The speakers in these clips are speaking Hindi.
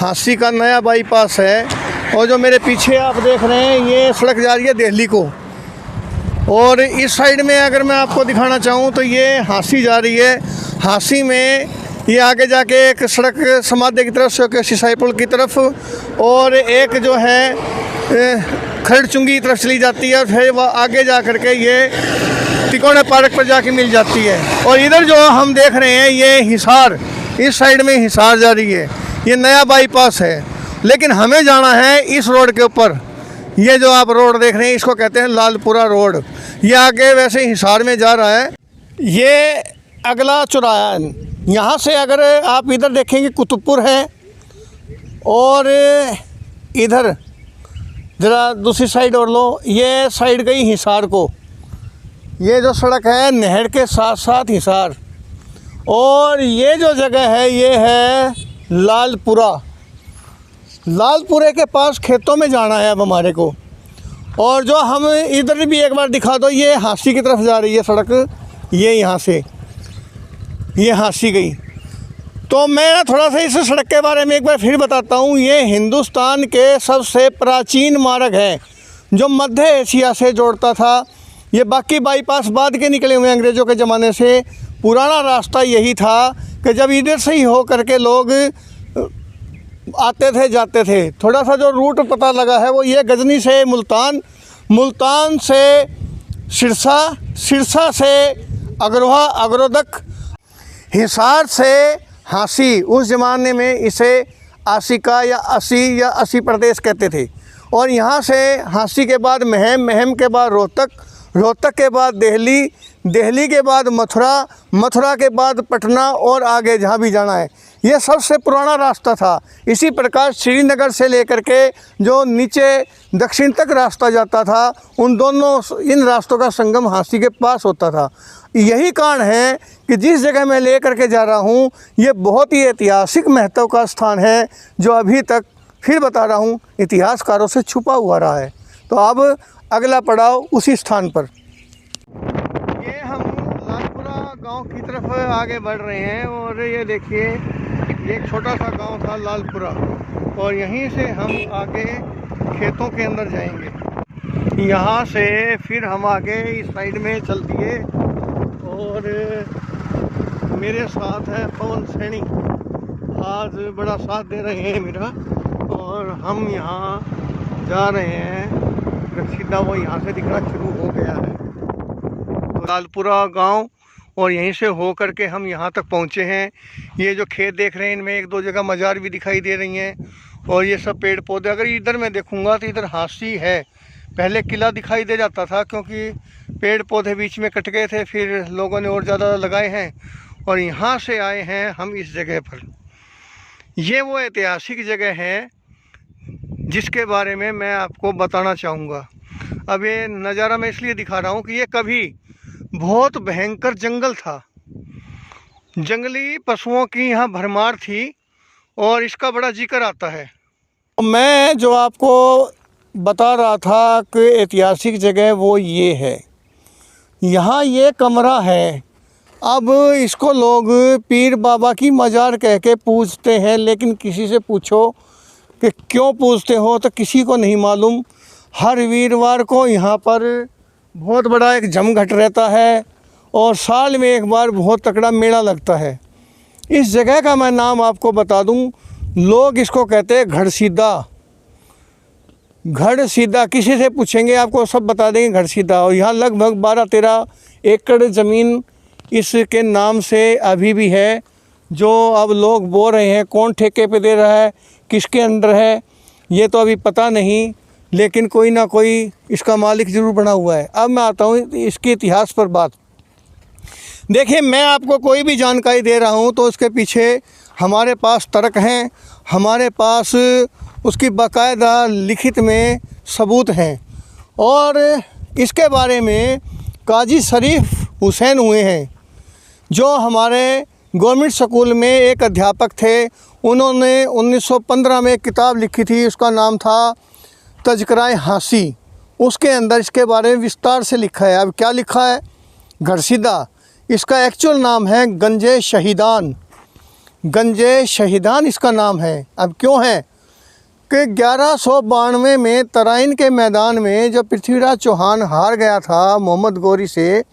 हांसी का नया बाईपास है। और जो मेरे पीछे आप देख रहे हैं ये सड़क जा रही है दिल्ली को। और इस साइड में अगर मैं आपको दिखाना चाहूँ तो ये हांसी जा रही है। हांसी में ये आगे जाके एक सड़क समाधि की तरफ से सिसाई पुल की तरफ, और एक जो है खरड़चुंगी की तरफ चली जाती है। फिर वह आगे जा कर के ये तिकोने पार्क पर जाके मिल जाती है। और इधर जो हम देख रहे हैं ये हिसार, इस साइड में हिसार जा रही है। ये नया बाईपास है, लेकिन हमें जाना है इस रोड के ऊपर। ये जो आप रोड देख रहे हैं इसको कहते हैं लालपुरा रोड। ये आगे वैसे हिसार में जा रहा है। ये अगला चौराहा है। यहाँ से अगर आप इधर देखेंगे कुतुबपुर है, और इधर ज़रा दूसरी साइड और लो, ये साइड गई हिसार को। ये जो सड़क है नहर के साथ साथ हिसार। और ये जो जगह है ये है लालपुरा। लालपुरे के पास खेतों में जाना है अब हमारे को। और जो हम इधर भी एक बार दिखा दो, ये हांसी की तरफ जा रही है सड़क। ये यहाँ से ये हांसी गई। तो मैं थोड़ा सा इस सड़क के बारे में एक बार फिर बताता हूँ। ये हिंदुस्तान के सबसे प्राचीन मार्ग है जो मध्य एशिया से जोड़ता था। ये बाकी बाईपास बाद के निकले हुए अंग्रेज़ों के ज़माने से। पुराना रास्ता यही था कि जब इधर से ही हो करके लोग आते थे जाते थे। थोड़ा सा जो रूट पता लगा है वो ये गजनी से मुल्तान, मुल्तान से सिरसा, सिरसा से अग्रोहा, अग्रोदक, हिसार से हांसी। उस ज़माने में इसे आसिका या असी प्रदेश कहते थे। और यहाँ से हांसी के बाद महम, महम के बाद रोहतक, रोहतक के बाद दिल्ली, दिल्ली के बाद मथुरा, मथुरा के बाद पटना, और आगे जहाँ भी जाना है। ये सबसे पुराना रास्ता था। इसी प्रकार श्रीनगर से लेकर के जो नीचे दक्षिण तक रास्ता जाता था, उन दोनों इन रास्तों का संगम हांसी के पास होता था। यही कारण है कि जिस जगह मैं ले करके जा रहा हूँ ये बहुत ही ऐतिहासिक महत्व का स्थान है, जो अभी तक फिर बता रहा हूँ इतिहासकारों से छुपा हुआ रहा है। तो अब अगला पड़ाव उसी स्थान पर। ये हम लालपुरा गांव की तरफ आगे बढ़ रहे हैं। और ये देखिए ये एक छोटा सा गांव था लालपुरा, और यहीं से हम आगे खेतों के अंदर जाएंगे। यहाँ से फिर हम आगे इस साइड में चल दिए। और मेरे साथ है पवन सैनी, आज बड़ा साथ दे रहे हैं मेरा। और हम यहाँ जा रहे हैं, सीधा वो यहाँ से दिखना शुरू हो गया है लालपुरा गांव। और यहीं से हो करके हम यहाँ तक पहुँचे हैं। ये जो खेत देख रहे हैं इनमें एक दो जगह मजार भी दिखाई दे रही हैं। और ये सब पेड़ पौधे, अगर इधर मैं देखूँगा तो इधर हांसी है। पहले किला दिखाई दे जाता था क्योंकि पेड़ पौधे बीच में कट गए थे, फिर लोगों ने और ज़्यादा लगाए हैं। और यहाँ से आए हैं हम इस जगह पर। ये वो ऐतिहासिक जगह है जिसके बारे में मैं आपको बताना चाहूँगा। अब ये नज़ारा मैं इसलिए दिखा रहा हूँ कि ये कभी बहुत भयंकर जंगल था। जंगली पशुओं की यहाँ भरमार थी, और इसका बड़ा जिक्र आता है। मैं जो आपको बता रहा था कि ऐतिहासिक जगह वो ये है। यहाँ ये कमरा है। अब इसको लोग पीर बाबा की मज़ार कह के पूजते हैं, लेकिन किसी से पूछो कि क्यों पूजते हो तो किसी को नहीं मालूम। हर वीरवार को यहाँ पर बहुत बड़ा एक जमघट रहता है, और साल में एक बार बहुत तगड़ा मेला लगता है। इस जगह का मैं नाम आपको बता दूं, लोग इसको कहते हैं घड़सीदा। घड़सीदा किसी से पूछेंगे आपको सब बता देंगे घड़सीदा। और यहाँ लगभग 12-13 एकड़ ज़मीन इसके नाम से अभी भी है, जो अब लोग बोल रहे हैं। कौन ठेके पे दे रहा है, किसके अंडर है, ये तो अभी पता नहीं, लेकिन कोई ना कोई इसका मालिक ज़रूर बना हुआ है। अब मैं आता हूँ इसके इतिहास पर बात। देखिए, मैं आपको कोई भी जानकारी दे रहा हूँ तो उसके पीछे हमारे पास तर्क हैं, हमारे पास उसकी बाकायदा लिखित में सबूत हैं। और इसके बारे में काजी शरीफ हुसैन हुए हैं, जो हमारे गवर्नमेंट स्कूल में एक अध्यापक थे। उन्होंने 1915 में एक किताब लिखी थी, उसका नाम था तज़किराए हांसी। उसके अंदर इसके बारे में विस्तार से लिखा है। अब क्या लिखा है? घड़सीदा। इसका एक्चुअल नाम है गंजे शहीदान। गंजे शहीदान इसका नाम है। अब क्यों है कि 1192 में तराइन के मैदान में जब पृथ्वीराज चौहान हार गया था मोहम्मद गौरी से,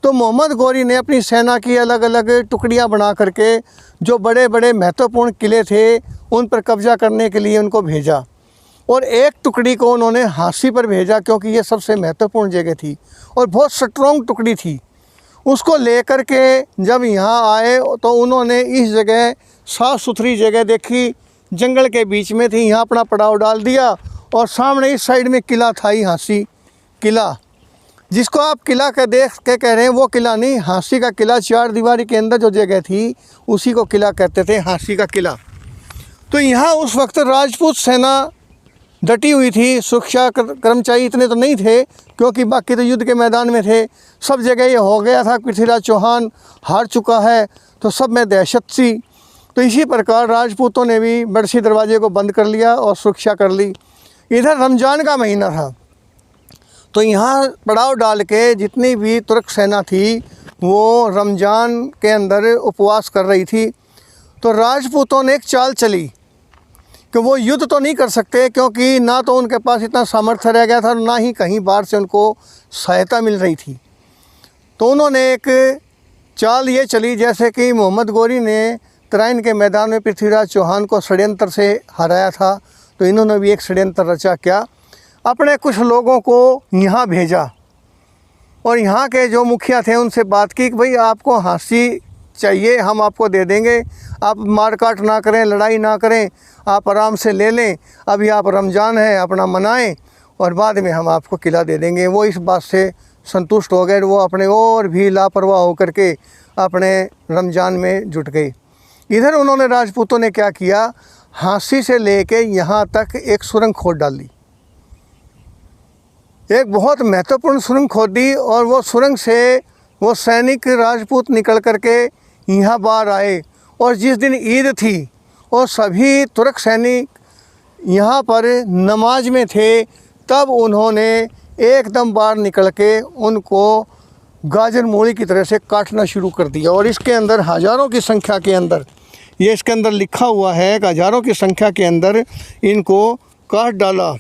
तो मोहम्मद गौरी ने अपनी सेना की अलग अलग टुकड़ियां बना करके जो बड़े बड़े महत्वपूर्ण किले थे उन पर कब्जा करने के लिए उनको भेजा, और एक टुकड़ी को उन्होंने हांसी पर भेजा क्योंकि ये सबसे महत्वपूर्ण जगह थी और बहुत स्ट्रॉन्ग टुकड़ी थी। उसको लेकर के जब यहाँ आए तो उन्होंने इस जगह साफ़ सुथरी जगह देखी, जंगल के बीच में थी, यहाँ अपना पड़ाव डाल दिया और सामने इस साइड में किला था ही हांसी किला, जिसको आप किला का देख के कह रहे हैं वो किला नहीं, हांसी का किला, चार दीवारी के अंदर जो जगह थी उसी को किला कहते थे, हांसी का किला। तो यहाँ उस वक्त राजपूत सेना डटी हुई थी, सुरक्षा कर्मचारी इतने तो नहीं थे क्योंकि बाकी तो युद्ध के मैदान में थे, सब जगह ये हो गया था पृथ्वीराज चौहान हार चुका है, तो सब में दहशत सी। तो इसी प्रकार राजपूतों ने भी बड़सी दरवाजे को बंद कर लिया और सुरक्षा कर ली। इधर रमज़ान का महीना था, तो यहाँ पड़ाव डाल के जितनी भी तुर्क सेना थी वो रमज़ान के अंदर उपवास कर रही थी। तो राजपूतों ने एक चाल चली कि वो युद्ध तो नहीं कर सकते क्योंकि ना तो उनके पास इतना सामर्थ्य रह गया था, ना ही कहीं बाहर से उनको सहायता मिल रही थी। तो उन्होंने एक चाल ये चली, जैसे कि मोहम्मद गौरी ने तराइन के मैदान में पृथ्वीराज चौहान को षड्यंत्र से हराया था, तो इन्होंने भी एक षड्यंत्र रचा। क्या, अपने कुछ लोगों को यहाँ भेजा और यहाँ के जो मुखिया थे उनसे बात की कि भाई आपको हांसी चाहिए, हम आपको दे देंगे, आप मारकाट ना करें, लड़ाई ना करें, आप आराम से ले लें, अभी आप रमज़ान है अपना मनाएं और बाद में हम आपको किला दे देंगे। वो इस बात से संतुष्ट हो गए, वो अपने और भी लापरवाह होकर के अपने रमज़ान में जुट गए। इधर उन्होंने राजपूतों ने क्या किया, हांसी से लेके यहाँ तक एक सुरंग खोद डाली, एक बहुत महत्वपूर्ण सुरंग खोदी, और वो सुरंग से वो सैनिक राजपूत निकल करके यहाँ बाहर आए। और जिस दिन ईद थी और सभी तुर्क सैनिक यहाँ पर नमाज में थे, तब उन्होंने एकदम बाहर निकल के उनको गाजर मूली की तरह से काटना शुरू कर दिया। और इसके अंदर हज़ारों की संख्या के अंदर, ये इसके अंदर लिखा हुआ है कि हज़ारों की संख्या के अंदर इनको काट डाला।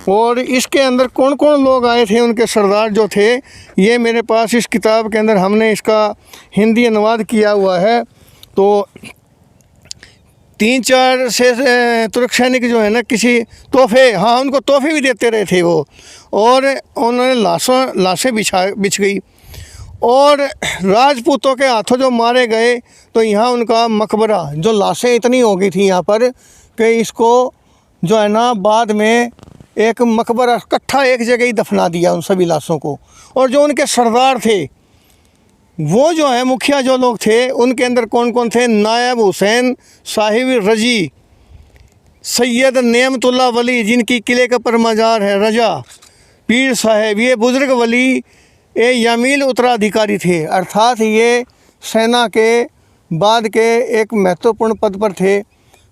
और इसके अंदर कौन कौन लोग आए थे, उनके सरदार जो थे, ये मेरे पास इस किताब के अंदर हमने इसका हिंदी अनुवाद किया हुआ है। तो 3-4 से तुर्क सैनिक जो है ना, किसी तोहफे, हाँ उनको तोहफे भी देते रहे थे वो, और उन्होंने लाशें बिछ गई। और राजपूतों के हाथों जो मारे गए, तो यहाँ उनका मकबरा, जो लाशें इतनी हो गई थी यहाँ पर कि इसको जो है ना बाद में एक मकबरा इकट्ठा एक जगह ही दफना दिया उन सभी लाशों को। और जो उनके सरदार थे, वो जो है मुखिया जो लोग थे, उनके अंदर कौन कौन थे, नायब हुसैन साहिब रजी, सैयद नेमतुल्ला वली जिनकी किले का पर मज़ार है रजा, पीर साहब, ये बुज़ुर्ग वली ए यमील उत्तराधिकारी थे, अर्थात ये सेना के बाद के एक महत्वपूर्ण पद पर थे।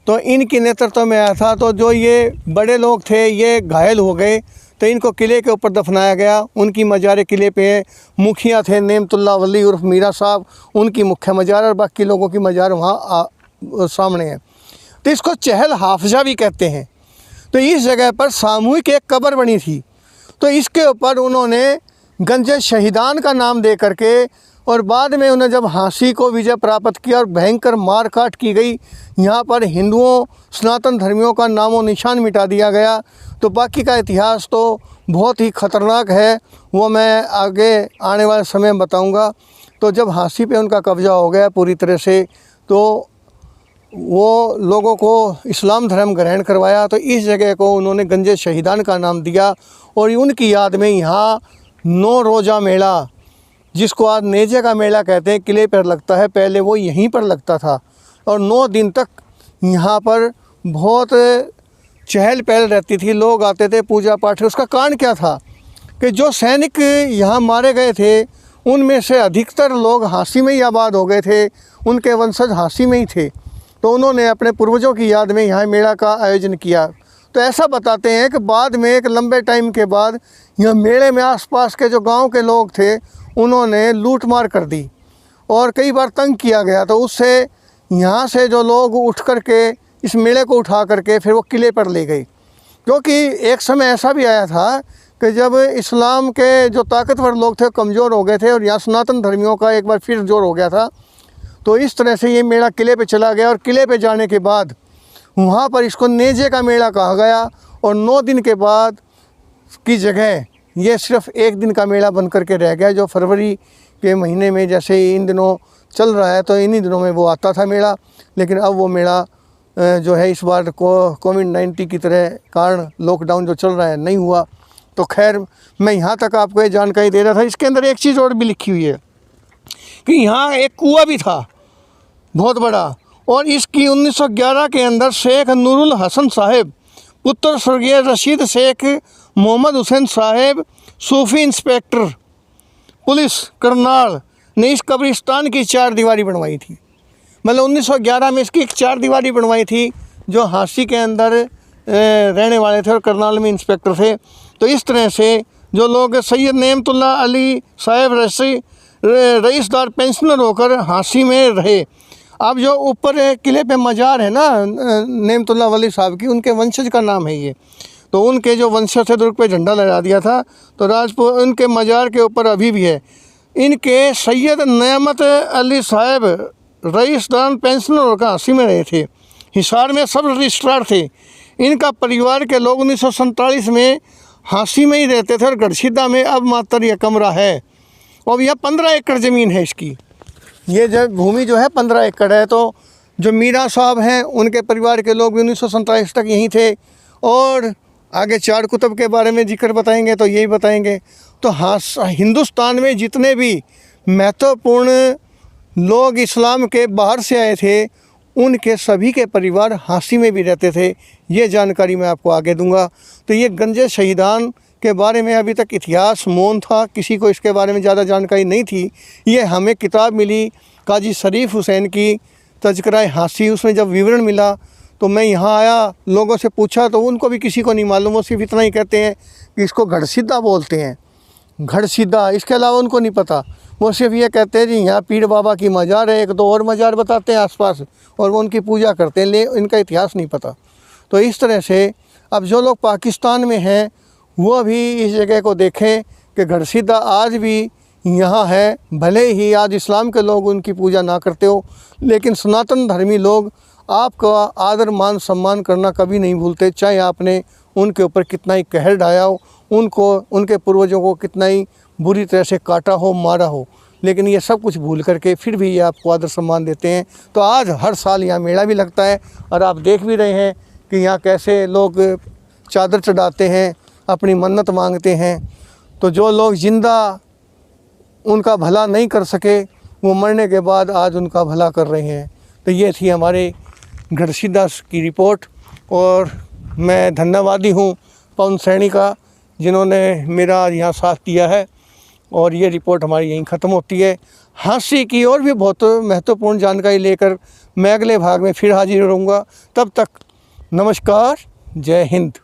तो इनकी नेतृत्व में आया था। तो जो ये बड़े लोग थे ये घायल हो गए, तो इनको किले के ऊपर दफनाया गया। उनकी मज़ार किले पे है। मुखिया थे नेमतुल्ला वली उर्फ मीरा साहब, उनकी मुख्य मज़ार, और बाकी लोगों की मज़ार वहाँ सामने है। तो इसको चहल हाफजा भी कहते हैं। तो इस जगह पर सामूहिक एक कब्र बनी थी, तो इसके ऊपर उन्होंने गंजे शहीदान का नाम दे करके, और बाद में उन्हें जब हांसी को विजय प्राप्त किया और भयंकर मार काट की गई, यहाँ पर हिंदुओं सनातन धर्मियों का नामो निशान मिटा दिया गया। तो बाकी का इतिहास तो बहुत ही ख़तरनाक है, वो मैं आगे आने वाले समय में बताऊँगा। तो जब हांसी पे उनका कब्ज़ा हो गया पूरी तरह से, तो वो लोगों को इस्लाम धर्म ग्रहण करवाया। तो इस जगह को उन्होंने गंजे शहीदान का नाम दिया, और उनकी याद में यहाँ 9 रोज़ा मेला, जिसको आज नेजे का मेला कहते हैं, किले पर लगता है। पहले वो यहीं पर लगता था, और 9 दिन तक यहाँ पर बहुत चहल पहल रहती थी, लोग आते थे, पूजा पाठ। उसका कारण क्या था कि जो सैनिक यहाँ मारे गए थे, उनमें से अधिकतर लोग हांसी में ही आबाद हो गए थे, उनके वंशज हांसी में ही थे। तो उन्होंने अपने पूर्वजों की याद में यहाँ मेला का आयोजन किया। तो ऐसा बताते हैं कि बाद में एक लंबे टाइम के बाद यहाँ मेले में आसपास के जो गांव के लोग थे, उन्होंने लूट मार कर दी और कई बार तंग किया गया। तो उससे यहाँ से जो लोग उठ कर के इस मेले को उठा करके फिर वो किले पर ले गए, क्योंकि एक समय ऐसा भी आया था कि जब इस्लाम के जो ताकतवर लोग थे कमज़ोर हो गए थे और यहाँ सनातन धर्मियों का एक बार फिर जोर हो गया था। तो इस तरह से ये मेला किले पे चला गया और किले पे जाने के बाद वहाँ पर इसको नेजे का मेला कहा गया और 9 दिन के बाद की जगह ये सिर्फ 1 दिन का मेला बन करके रह गया, जो फरवरी के महीने में जैसे इन दिनों चल रहा है तो इन्हीं दिनों में वो आता था मेला। लेकिन अब वो मेला जो है इस बार कोविड-19 की तरह कारण लॉकडाउन जो चल रहा है नहीं हुआ। तो खैर मैं यहाँ तक आपको ये जानकारी दे रहा था। इसके अंदर एक चीज़ और भी लिखी हुई है कि यहाँ एक कुआं भी था बहुत बड़ा, और इसकी 1911 के अंदर शेख नूरुल हसन साहब पुत्र स्वर्गीय रशीद शेख मोहम्मद हुसैन साहब सूफी इंस्पेक्टर पुलिस करनाल ने इस कब्रिस्तान की 4 दीवारी बनवाई थी। मतलब 1911 में इसकी एक 4 दीवारी बनवाई थी, जो हांसी के अंदर रहने वाले थे और करनाल में इंस्पेक्टर थे। तो इस तरह से जो लोग सैयद नेमतुल्ला अली साहब रईसदार पेंशनर होकर हांसी में रहे। अब जो ऊपर किले पे मज़ार है ना नेमतुल्ला वली साहब की, उनके वंशज का नाम है ये। तो उनके जो वंशज थे दुर्ग पे झंडा लगा दिया था, तो राजपूत उनके मज़ार के ऊपर अभी भी है। इनके सैयद नेमत अली साहब रईसदार पेंशनर होकर हांसी में रहे थे। हिसार में सब रजिस्ट्रार थे। इनका परिवार के लोग 1947 में हांसी में ही रहते थे और गढ़सिद्दा में अब मात्र यह कमरा है। और यह 15 एकड़ ज़मीन है इसकी। ये जो भूमि जो है 15 एकड़ है। तो जो मीरा साहब हैं उनके परिवार के लोग भी 1947 तक यहीं थे। और आगे 4 कुतुब के बारे में जिक्र बताएंगे तो यही बताएंगे। तो हाँ, हिंदुस्तान में जितने भी महत्वपूर्ण लोग इस्लाम के बाहर से आए थे उनके सभी के परिवार हांसी में भी रहते थे। ये जानकारी मैं आपको आगे दूंगा। तो ये गंजे शहीदान के बारे में अभी तक इतिहास मौन था, किसी को इसके बारे में ज़्यादा जानकारी नहीं थी। ये हमें किताब मिली काजी शरीफ हुसैन की तज़किरा हांसी, उसमें जब विवरण मिला तो मैं यहाँ आया, लोगों से पूछा तो उनको भी किसी को नहीं मालूम। वो सिर्फ इतना ही कहते हैं कि इसको गढ़सिद्दा बोलते हैं, गढ़सिद्दा, इसके अलावा उनको नहीं पता। वो सिर्फ ये कहते हैं जी यहाँ पीर बाबा की मज़ार है, 1-2 और मज़ार बताते हैं आसपास और वो उनकी पूजा करते हैं, ले इनका इतिहास नहीं पता। तो इस तरह से अब जो लोग पाकिस्तान में हैं वो भी इस जगह को देखें कि गढ़सिद्दा आज भी यहाँ है। भले ही आज इस्लाम के लोग उनकी पूजा ना करते हो, लेकिन सनातन धर्मी लोग आपका आदर मान सम्मान करना कभी नहीं भूलते, चाहे आपने उनके ऊपर कितना ही कहर ढाया हो, उनको उनके पूर्वजों को कितना ही बुरी तरह से काटा हो, मारा हो, लेकिन ये सब कुछ भूल करके फिर भी ये आपको आदर सम्मान देते हैं। तो आज हर साल यहाँ मेला भी लगता है और आप देख भी रहे हैं कि यहाँ कैसे लोग चादर चढ़ाते हैं, अपनी मन्नत मांगते हैं। तो जो लोग ज़िंदा उनका भला नहीं कर सके वो मरने के बाद आज उनका भला कर रहे हैं। तो ये थी हमारे गढ़सिद्दा की रिपोर्ट और मैं धन्यवादी हूँ पवन सैनी का, जिन्होंने मेरा यहाँ साथ दिया है। और ये रिपोर्ट हमारी यहीं ख़त्म होती है। हांसी की और भी बहुत महत्वपूर्ण जानकारी लेकर मैं अगले भाग में फिर हाजिर रहूँगा। तब तक नमस्कार, जय हिंद।